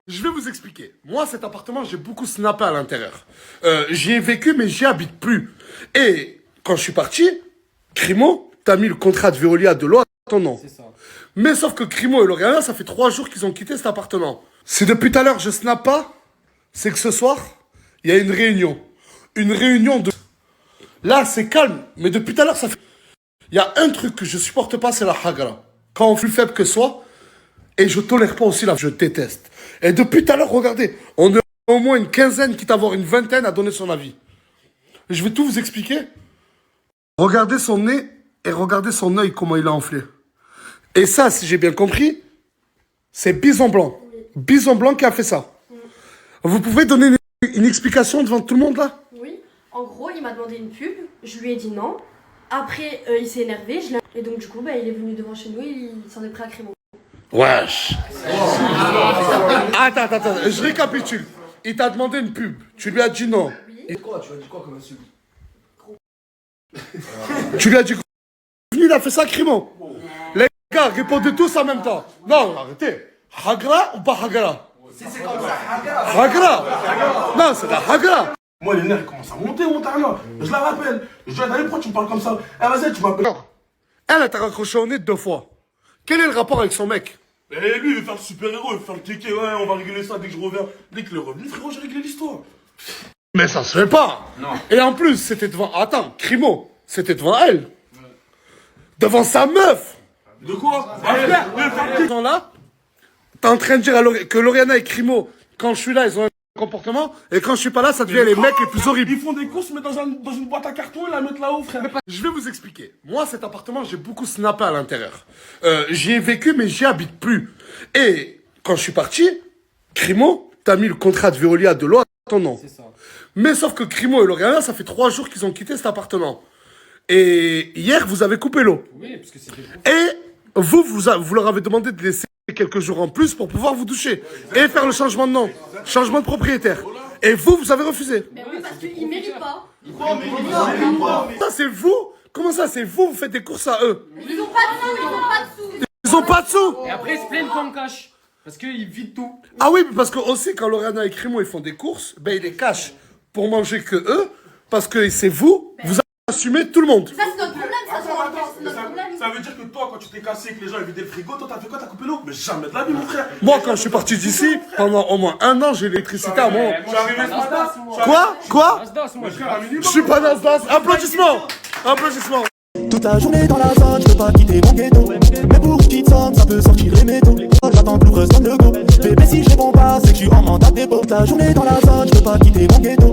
Je vais vous expliquer. Moi, cet appartement, j'ai beaucoup snappé à l'intérieur. J'y ai vécu, mais j'y habite plus. Et quand je suis parti, Crimo, t'as mis le contrat de Veolia de l'eau à ton nom. C'est ça. Mais sauf que Crimo et Lauriana, ça fait 3 jours qu'ils ont quitté cet appartement. Si depuis tout à l'heure je snap pas, c'est que ce soir, il y a une réunion. Une réunion de... Là, c'est calme, mais depuis tout à l'heure, ça fait... Il y a un truc que je supporte pas, c'est la hagra. Quand on est plus faible que soi, et je tolère pas aussi la... Je déteste. Et depuis tout à l'heure, regardez, on est au moins une quinzaine, quitte à avoir une vingtaine à donner son avis. Je vais tout vous expliquer. Regardez son nez et regardez son œil, comment il a enflé. Et ça, si j'ai bien compris, c'est Bison Blanc. Bison Blanc qui a fait ça. Vous pouvez donner une explication devant tout le monde là? Oui, en gros, il m'a demandé une pub, je lui ai dit non. Après, il s'est énervé, et donc du coup, il est venu devant chez nous et il s'en est pris à Crémon. Wesh. Attends, je récapitule. Il t'a demandé une pub, tu lui as dit non. Oui. Quoi, tu as dit quoi comme insulte? Tu lui as dit quoi? Il a fait ça, Crimo. Les gars, répondez tous en même temps. Non, arrêtez. Hagra ou pas Hagra? C'est comme ça, Hagra. Hagra. Non, c'est la Hagra. Moi, les nerfs commencent à monter, mon tarnat. Je la rappelle. Je dis, allez, pourquoi tu me parles comme ça? Eh, vas-y, tu m'appelles. Elle t'a raccroché au nez 2 fois. Quel est le rapport avec son mec? Et lui, il veut faire le super-héros, il veut faire le kéké. Ouais, on va régler ça dès que je reviens. Dès qu'il est revenu, frérot, j'ai réglé l'histoire. Mais ça se fait pas. Non. Et en plus, c'était devant... Attends, Crimo, c'était devant elle. Devant sa meuf. De quoi? Eh, Là, t'es en train de dire que Lauriana et Crimo, quand je suis là, ils ont un comportement, et quand je suis pas là, ça devient les mecs les plus horribles. Ils font des courses, mais dans une boîte à carton et la mettent là-haut, frère. Je vais vous expliquer. Moi, cet appartement, j'ai beaucoup snappé à l'intérieur. J'y ai vécu, mais j'y habite plus. Et quand je suis parti, Crimo, t'as mis le contrat de Veolia de l'eau à ton nom. C'est ça. Mais sauf que Crimo et Lauriana, ça fait 3 jours qu'ils ont quitté cet appartement. Et hier, vous avez coupé l'eau. Oui, parce que c'était pour... Et vous leur avez demandé de laisser quelques jours en plus pour pouvoir vous doucher. Et faire le changement de nom. Changement de propriétaire. Et vous avez refusé. Mais oui, parce qu'il mérite pas. Ça, c'est vous? Comment ça, c'est vous? Vous faites des courses à eux. Ils ont pas de sous, ils ont pas de sous. Ils ont pas de sous. Et après, ils se plaignent qu'on cache. Parce qu'ils vident tout. Ah oui, parce que aussi, quand Lauriana et Crimo, ils font des courses, ils les cachent pour manger que eux. Parce que c'est vous assumez tout le monde. Ça, c'est notre problème, ça, c'est notre problème. Ça veut dire que toi, quand tu t'es cassé et que les gens ils vidaient le frigo, toi, t'as fait quoi? T'as coupé l'eau? Mais jamais de la vie, mon frère. Moi, quand je suis parti d'ici, pendant au moins 1 an, j'ai l'électricité à mon... Je suis arrivé ce matin. Quoi? Asdas, moi. Je suis pas Nasdaq. Applaudissements. Applaudissements. Toute la journée dans la zone, je peux pas quitter mon ghetto. Mais pour une petite somme, ça peut sortir les métaux. J'attends que l'ouvreuse comme le go. Bébé, si je réponds pas, c'est que je suis en mandat de dépôt. Toute la journée dans la zone, je peux pas quitter mon ghetto.